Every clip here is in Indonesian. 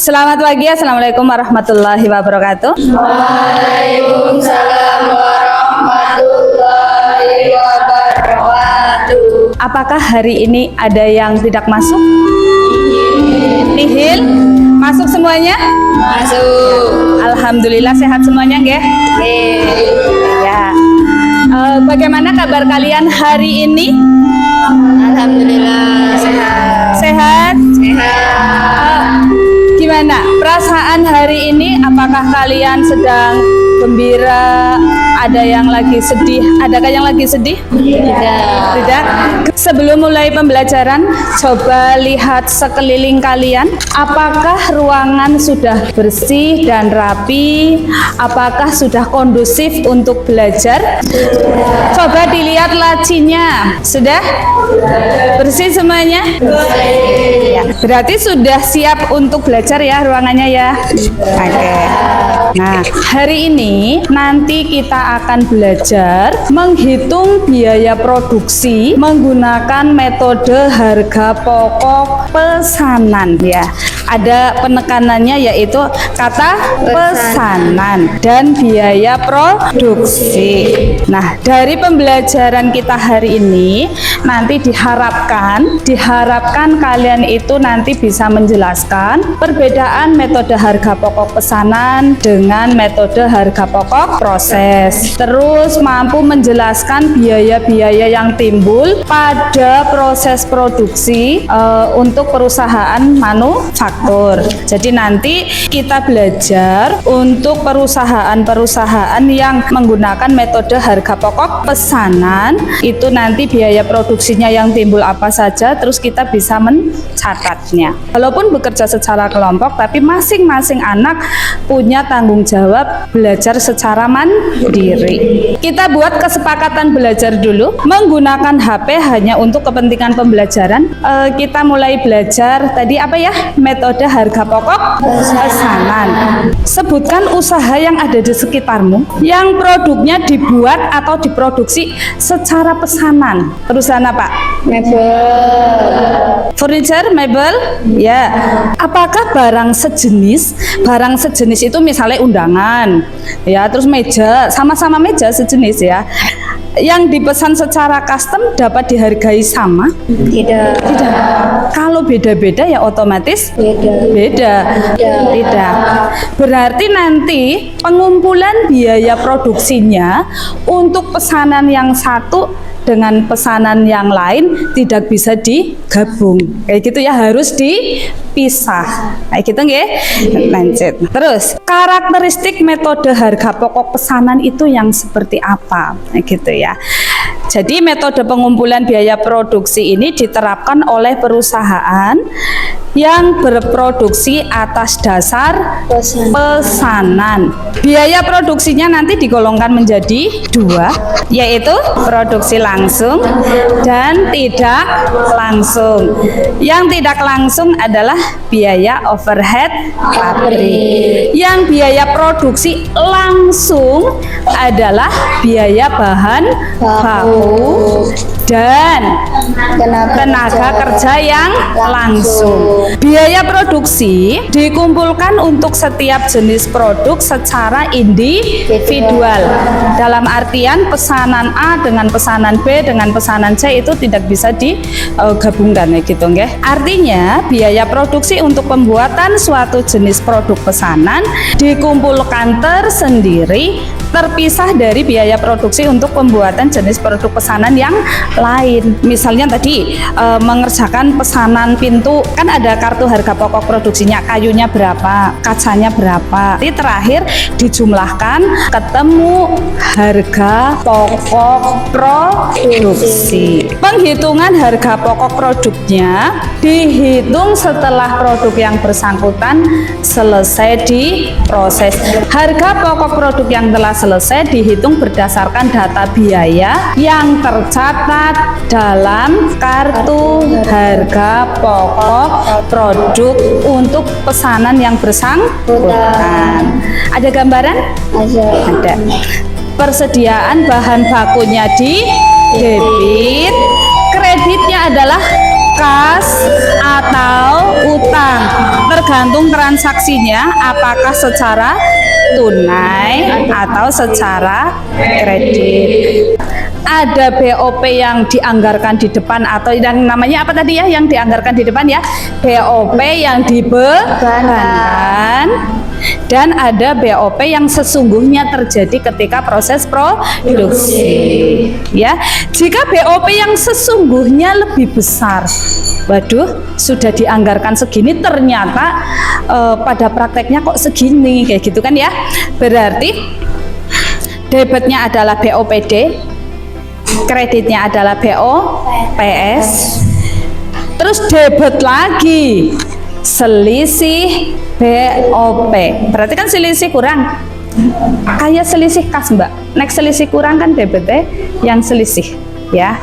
Selamat pagi, Assalamualaikum warahmatullahi wabarakatuh. Waalaikumsalam warahmatullahi wabarakatuh. Apakah hari ini ada yang tidak masuk? Nihil? Masuk semuanya? Masuk. Alhamdulillah sehat semuanya, nggih? Ya. Bagaimana kabar kalian hari ini? Alhamdulillah sehat. Sehat? Sehat. Gimana perasaan hari ini? Apakah kalian sedang gembira? Ada yang lagi sedih? Adakah yang lagi sedih? Tidak. Tidak. Sebelum mulai pembelajaran, coba lihat sekeliling kalian. Apakah ruangan sudah bersih dan rapi? Apakah sudah kondusif untuk belajar? Coba dilihat lacinya. Sudah? Bersih semuanya? Ya. Berarti sudah siap untuk belajar ya ruangannya ya? Oke. Nah, hari ini nanti kita akan belajar menghitung biaya produksi menggunakan metode harga pokok pesanan ya. Ada penekanannya yaitu kata pesanan dan biaya produksi. Nah, dari pembelajaran kita hari ini nanti diharapkan kalian itu nanti bisa menjelaskan perbedaan metode harga pokok pesanan dengan metode harga pokok proses. Terus mampu menjelaskan biaya-biaya yang timbul pada proses produksi untuk perusahaan manufaktur. Jadi nanti kita belajar untuk perusahaan-perusahaan yang menggunakan metode harga pokok pesanan, itu nanti biaya produksinya yang timbul apa saja, terus kita bisa mencatatnya. Walaupun bekerja secara kelompok, tapi masing-masing anak punya tanggung jawab belajar secara mandiri. Kita buat kesepakatan belajar dulu, menggunakan HP hanya untuk kepentingan pembelajaran. Kita mulai belajar tadi apa ya? Metode harga pokok pesanan. Sebutkan usaha yang ada di sekitarmu yang produknya dibuat atau diproduksi secara pesanan. Perusahaan apa? Mebel. Furniture, mebel, ya. Apakah barang sejenis? Barang sejenis itu misalnya undangan, ya, terus meja, sama-sama meja sejenis ya. Yang dipesan secara custom dapat dihargai sama? Tidak. Tidak. Kalau beda-beda ya otomatis beda. Tidak. Berarti nanti pengumpulan biaya produksinya untuk pesanan yang satu dengan pesanan yang lain tidak bisa digabung. Kayak gitu ya, harus dipisah. Kayak gitu nggih? Lanjut. Terus, karakteristik metode harga pokok pesanan itu yang seperti apa? Kayak gitu ya. Jadi metode pengumpulan biaya produksi ini diterapkan oleh perusahaan yang berproduksi atas dasar pesanan. Biaya produksinya nanti digolongkan menjadi dua, yaitu produksi langsung dan tidak langsung. Yang tidak langsung adalah biaya overhead pabrik. Yang biaya produksi langsung adalah biaya bahan baku dan tenaga kerja yang langsung. Biaya produksi dikumpulkan untuk setiap jenis produk secara individual. Dalam artian pesanan A dengan pesanan B dengan pesanan C itu tidak bisa digabungkan ya gitu nggih. Artinya biaya produksi untuk pembuatan suatu jenis produk pesanan dikumpulkan tersendiri, terpisah dari biaya produksi untuk pembuatan jenis produk pesanan yang lain. Misalnya tadi mengerjakan pesanan pintu, kan ada kartu harga pokok produksinya, kayunya berapa, kacanya berapa. Jadi terakhir dijumlahkan ketemu harga pokok produksi. Penghitungan harga pokok produknya dihitung setelah produk yang bersangkutan selesai diproses. Harga pokok produk yang telah selesai dihitung berdasarkan data biaya yang tercatat dalam kartu harga pokok produk untuk pesanan yang bersangkutan. Ada gambaran? Ada. Persediaan bahan bakunya di debit, kreditnya adalah kas atau utang, tergantung transaksinya apakah secara tunai atau secara kredit. Ada BOP yang dianggarkan di depan atau yang namanya apa tadi ya, yang dianggarkan di depan ya, BOP yang dibebankan, dan ada BOP yang sesungguhnya terjadi ketika proses produksi ya. Jika BOP yang sesungguhnya lebih besar, waduh, sudah dianggarkan segini ternyata pada prakteknya kok segini kayak gitu kan ya, berarti debitnya adalah BOPD, kreditnya adalah BOPS, terus debit lagi selisih BOP, berarti kan selisih kurang, kayak selisih kas mbak, next selisih kurang kan debitnya yang selisih ya.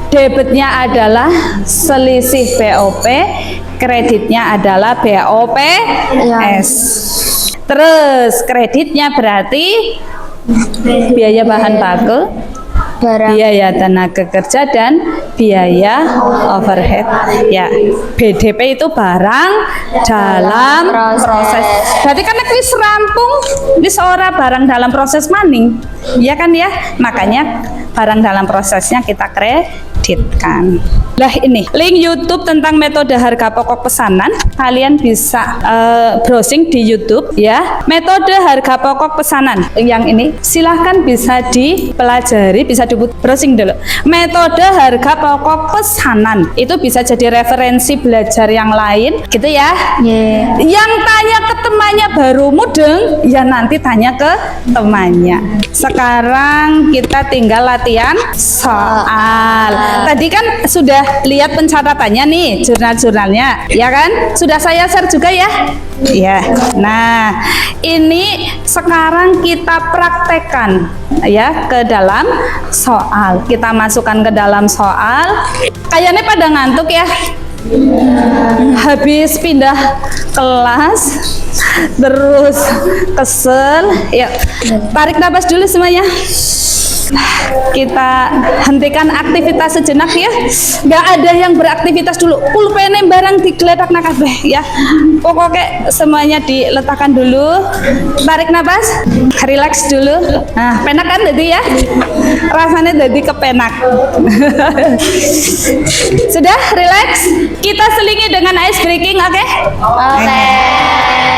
Debitnya adalah selisih BOP, kreditnya adalah BOPS. Terus kreditnya berarti biaya bahan baku, biaya tenaga kerja, dan biaya overhead ya. BDP itu barang dalam proses. Berarti kan wis rampung, wis ora barang dalam proses maning ya kan ya, makanya barang dalam prosesnya kita kreditkan. Lah ini link YouTube tentang metode harga pokok pesanan, kalian bisa browsing di YouTube ya, metode harga pokok pesanan yang ini silahkan bisa dipelajari, bisa di browsing dulu. Metode harga pokok pesanan itu bisa jadi referensi belajar yang lain gitu ya. Yang tanya ke temannya baru mudeng ya, nanti tanya ke temannya. Sekarang kita tinggal latihan soal. Tadi kan sudah lihat pencatatannya nih, jurnal-jurnalnya ya kan, sudah saya share juga ya. Ya, nah ini sekarang kita praktekkan ya ke dalam soal. Kita masukkan ke dalam soal. Kayaknya pada ngantuk ya, habis pindah kelas terus kesel ya. Tarik nafas dulu semuanya. Kita hentikan aktivitas sejenak ya. Nggak ada yang beraktivitas dulu. Pulpen barang digeledak nakabeh ya. Pokoknya semuanya diletakkan dulu. Tarik nafas, relax dulu. Nah, penak kan tadi ya? Rasanya jadi kepenak. Sudah relax? Kita selingi dengan ice breaking, oke? Oke.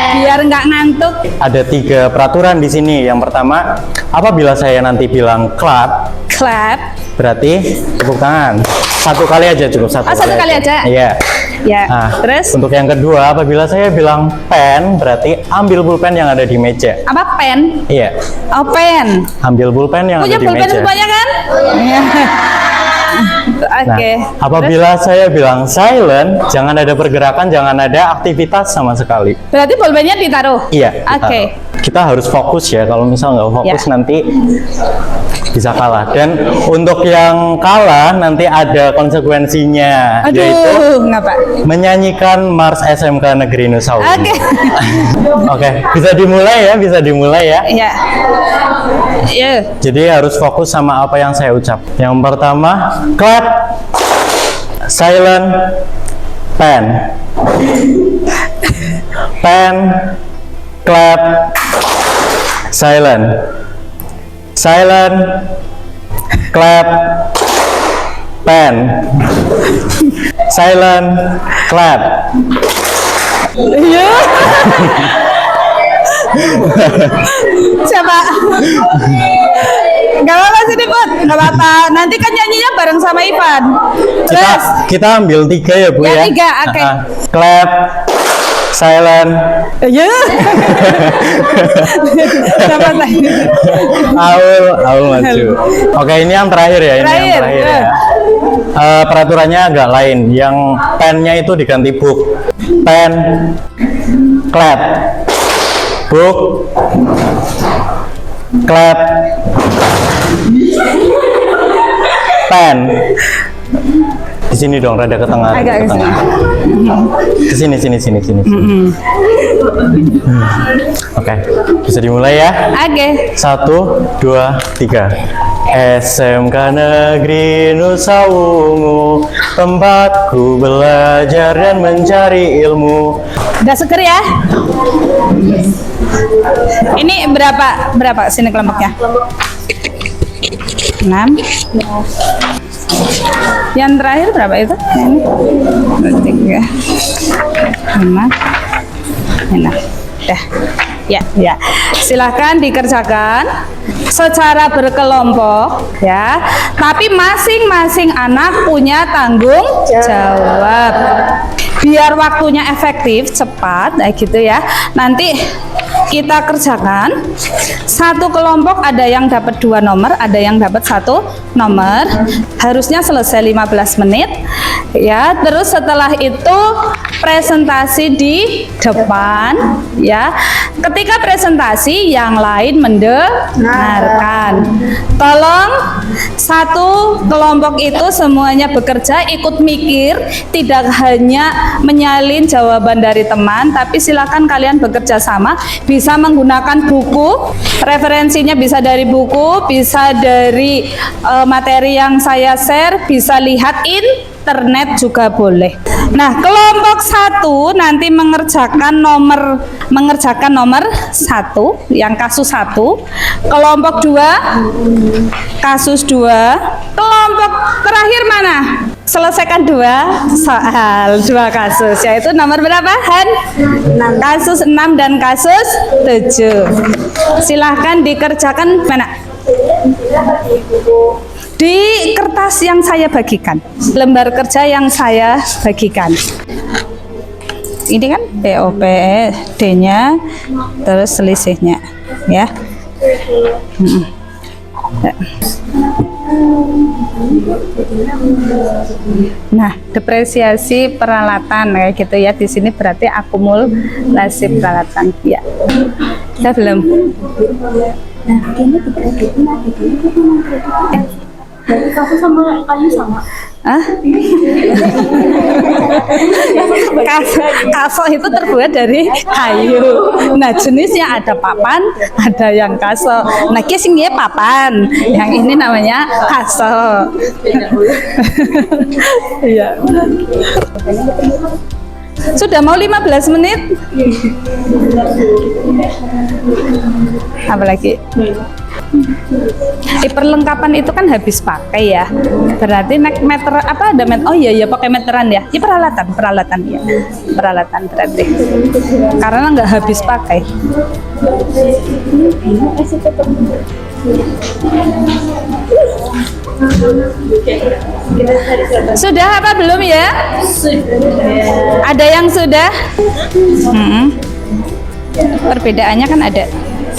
Biar nggak ngantuk. Ada 3 peraturan di sini. Yang pertama, apabila saya nanti bilang clap, berarti tepuk tangan. 1 kali aja cukup, 1 kali aja. Iya. Ya. Nah, terus untuk yang kedua, apabila saya bilang pen, berarti ambil pulpen yang ada di meja. apa pen? Iya. Oh, pen. Ambil pulpen yang Punya ada di pulpen meja. semuanya kan? Iya. Oke. Nah, apabila saya bilang silent, jangan ada pergerakan, jangan ada aktivitas sama sekali. Berarti pulpennya ditaruh? Iya. Oke. Kita harus fokus ya. Kalau misal nggak fokus Ya. nanti bisa kalah. Dan untuk yang kalah nanti ada konsekuensinya, yaitu Aduh, ngapa? menyanyikan Mars SMK Negeri Nusa Uli. Oke. Oke, bisa dimulai ya, bisa dimulai ya. Iya. Iya. Jadi harus fokus sama apa yang saya ucap. Yang pertama, clap, silent, pen, pen, clap, silent, silent, clap, pen, silent, clap. Iya. Siapa? Gak apa-apa sini Put, gak apa-apa. Nanti kan nyanyinya bareng sama Ivan. Terus Kita ambil 3 ya Bu Ya, ya. 3, oke. Clap, silent, iya. Siapa tadi? Aul maju. Oke, ini yang terakhir ya, ini yang Terakhir, terakhir ya. ya. Peraturannya agak lain. Yang pennya itu diganti book. Pen, clap, book, clap, pen, Di sini dong, rada ke tengah. Agak ke tengah. Ke sini. Oke, bisa dimulai ya. Oke. 1, 2, 3. SMK Negeri Nusa Ungu, tempatku belajar dan mencari ilmu. Udah seger ya? Ini berapa sini kelompoknya? 6. Yang terakhir berapa itu? Ini 3, 5, 6. Dah. Ya. Silahkan dikerjakan secara berkelompok ya. Tapi masing-masing anak punya tanggung jawab. Biar waktunya efektif, cepat, gitu ya. Nanti kita kerjakan satu kelompok, ada yang dapat 2 nomor, ada yang dapat 1 nomor. Harusnya selesai 15 menit ya. Terus setelah itu presentasi di depan ya. Ketika presentasi yang lain mendengarkan. Tolong satu kelompok itu semuanya bekerja, ikut mikir, tidak hanya menyalin jawaban dari teman, tapi silakan kalian bekerja sama. Bisa menggunakan buku, referensinya bisa dari buku, bisa dari materi yang saya share, bisa lihat internet juga boleh. Nah, kelompok 1 nanti mengerjakan nomor 1 yang kasus 1, kelompok 2 kasus 2, kelompok terakhir mana? Selesaikan 2 soal, 2 kasus, yaitu nomor berapa, Han? Kasus 6 dan kasus 7. Silahkan dikerjakan mana? Di kertas yang saya bagikan, lembar kerja yang saya bagikan. Ini kan POPD-nya, terus selisihnya, ya. Nah, depresiasi peralatan kayak gitu ya. Di sini berarti akumulasi peralatan, ya. Sudah belum? Nah, ini dari kasus sama kayu sama. Kaso itu terbuat dari kayu. Nah, jenisnya ada papan, ada yang kaso. Nah, kisingnya papan, yang ini namanya kaso. Iya. Sudah mau 15 menit? Apalagi? Perlengkapan itu kan habis pakai ya. Berarti meter apa ada meter? Oh iya pakai meteran ya. Ini peralatan ya. Peralatan berarti. Karena nggak habis pakai. Sudah apa belum ya? Ada yang sudah? Perbedaannya kan ada.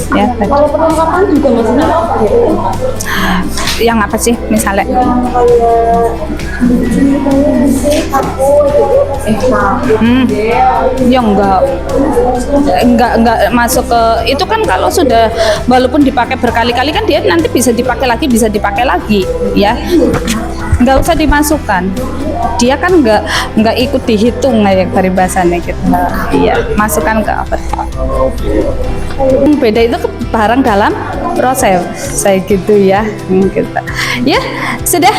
Ya, kalau perlengkapan juga maksudnya apa ya? Yang apa sih misalnya? Ya enggak masuk ke itu kan. Kalau sudah walaupun dipakai berkali-kali kan dia nanti bisa dipakai lagi ya. Nggak usah dimasukkan, dia kan nggak ikut dihitung kayak paribasannya gitu. Iya, masukkan ke apa? Beda itu barang dalam proses, saya gitu ya. Kita ya sudah.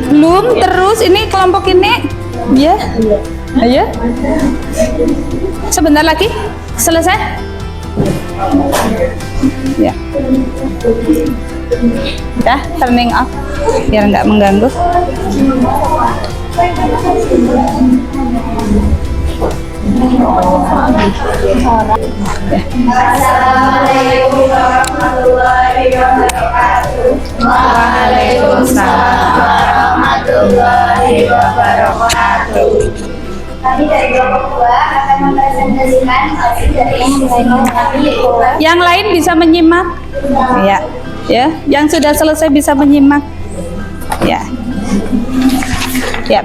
Belum. Terus ini kelompok ini ya. Ayo, sebentar lagi selesai ya. Dah, turning off biar nggak mengganggu. Assalamualaikum warahmatullahi wabarakatuh. Waalaikumsalam warahmatullahi wabarakatuh. Kami dari kelompok 2 akan mempresentasikan hasil dari yang lain bisa menyimak ya, yang sudah selesai bisa menyimak ya.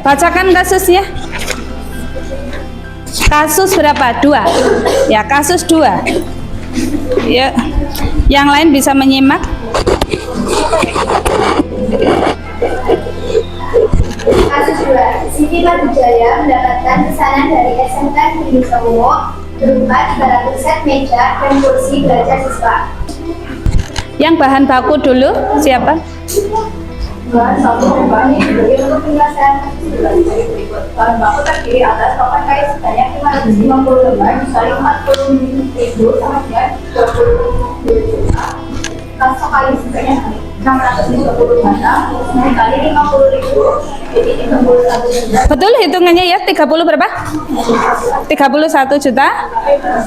Bacakan kasusnya. Kasus berapa? 2 ya, kasus 2 ya. Yang lain bisa menyimak. Wijaya mendapatkan pesanan dari SMK Negeri Solo berupa 300 set meja dan kursi belajar siswa. Yang bahan baku dulu siapa? Bahan baku ini dibeli untuk penyelesaian dari berikut. Bahan baku terdiri atas papan kayu sebanyak 550 lembar, misalnya 40.000 sama dengan 20 juta. Kasok kayu sebanyak 650 batang, kali 50.000, jadi 31 juta. Betul hitungannya ya, 30 berapa? 31 juta?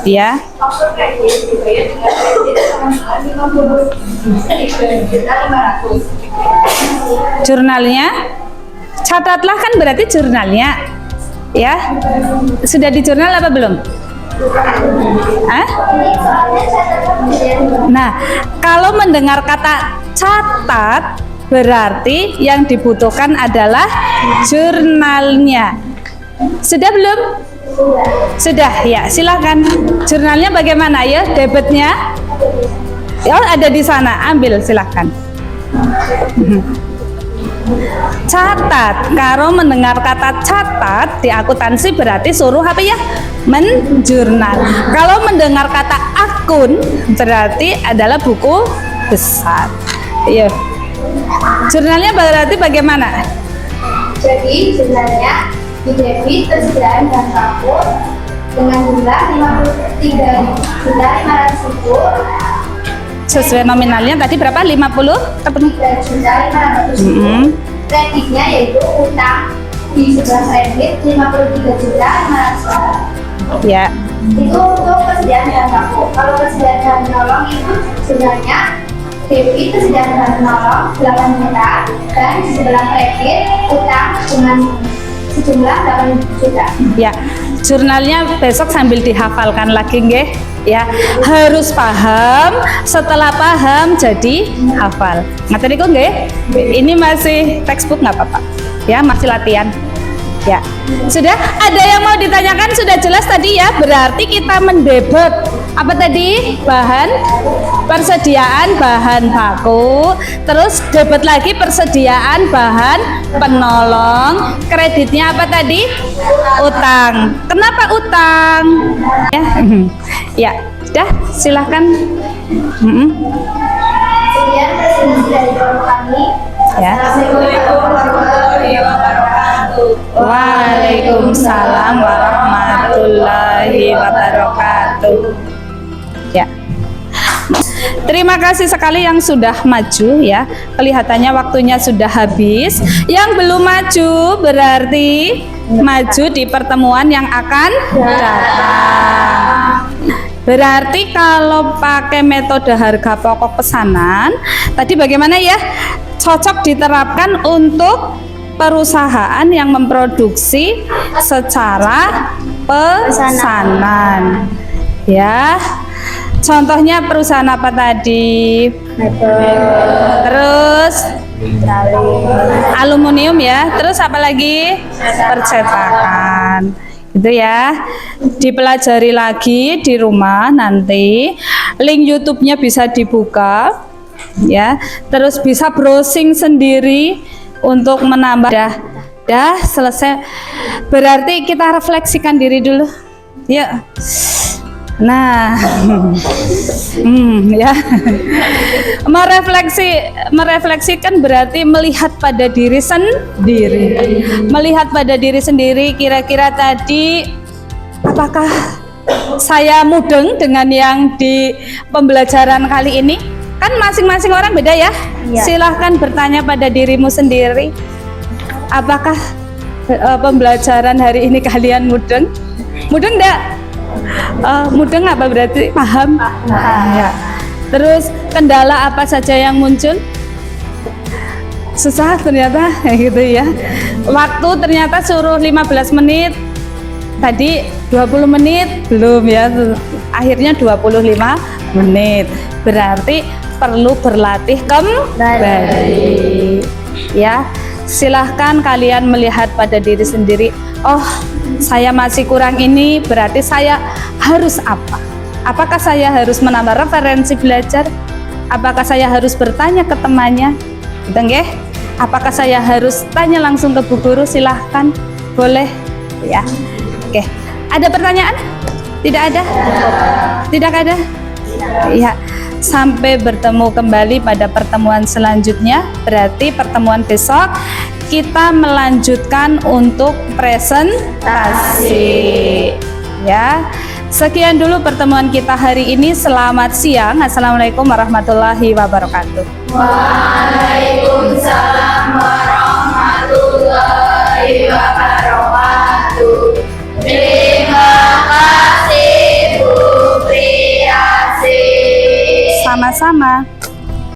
Ya. Maksud kredit dibayar dengan kredit sama 50 juta 500. Jurnalnya catatlah, kan berarti jurnalnya ya. Sudah di jurnal apa belum? Hah? Ini soalnya catatan kemudian. Nah, kalau mendengar kata catat berarti yang dibutuhkan adalah jurnalnya. Sudah belum? Sudah ya, silakan. Jurnalnya bagaimana ya, debitnya? Ya, ada di sana, ambil silakan. Catat. Kalau mendengar kata catat di akuntansi berarti suruh apa ya? Menjurnal. Kalau mendengar kata akun berarti adalah buku besar. Iya. Jurnalnya berarti bagaimana? Jadi jumlahnya di debit persediaan bahan baku dengan jumlah 53.500.000, Sesuai nominalnya tadi berapa? 50 ketemu? 3.500.000. Kreditnya yaitu utang di sebelah kredit 53.500.000. Ya. Itu untuk persediaan bahan baku. Kalau persediaan bahan penolong itu sebenarnya debit persediaan bahan penolong 8 juta dan di sebelah kredit utang dengan sejumlah 8 juta. Ya, jurnalnya besok sambil dihafalkan lagi nggih. Ya, harus paham, setelah paham jadi hafal. Ngerti kok nggih? Ini masih textbook nggak apa-apa. Ya, masih latihan. Ya. Sudah ada yang mau ditanyakan? Sudah jelas tadi ya. Berarti kita mendebet apa tadi? Bahan persediaan bahan baku, terus debet lagi persediaan bahan penolong, kreditnya apa tadi? Utang. Kenapa utang? Ya, ya, sudah silahkan. Sekian presentasi dari kami. Ya. Assalamualaikum warahmatullahi wabarakatuh. Waalaikumsalam warahmatullahi wabarakatuh. Ya. Terima kasih sekali yang sudah maju ya. Kelihatannya waktunya sudah habis. Yang belum maju berarti maju di pertemuan yang akan datang. Berarti kalau pakai metode harga pokok pesanan, tadi bagaimana ya? Cocok diterapkan untuk perusahaan yang memproduksi secara pesanan. Ya. Contohnya perusahaan apa tadi? Terus aluminium ya. Terus apa lagi? Percetakan. Gitu ya. Dipelajari lagi di rumah nanti. Link YouTube-nya bisa dibuka ya. Terus bisa browsing sendiri untuk menambah. Dah selesai. Berarti kita refleksikan diri dulu. Yuk. Nah, ya, merefleksikan berarti melihat pada diri sendiri. Melihat pada diri sendiri, kira-kira tadi apakah saya mudeng dengan yang di pembelajaran kali ini? Kan masing-masing orang beda ya. Silahkan bertanya pada dirimu sendiri. Apakah pembelajaran hari ini kalian mudeng? Mudeng enggak? Mudeng apa berarti paham? Ya. Terus kendala apa saja yang muncul? Susah ternyata gitu ya. Waktu ternyata suruh 15 menit. Tadi 20 menit belum ya. Akhirnya 25 menit. Berarti perlu berlatih kembali. Ya. Silahkan kalian melihat pada diri sendiri. Oh, saya masih kurang ini, berarti saya harus apa? Apakah saya harus menambah referensi belajar? Apakah saya harus bertanya ke temannya? Gitu nggih? Apakah saya harus tanya langsung ke bu guru? Silahkan, boleh ya. Oke, ada pertanyaan? Tidak ada? Tidak ada? Ya, sampai bertemu kembali pada pertemuan selanjutnya. Berarti pertemuan besok kita melanjutkan untuk presentasi. Ya, sekian dulu pertemuan kita hari ini. Selamat siang. Assalamualaikum warahmatullahi wabarakatuh. Waalaikumsalam warahmatullahi wabarakatuh. Terima kasih Bu Priasih. Sama-sama.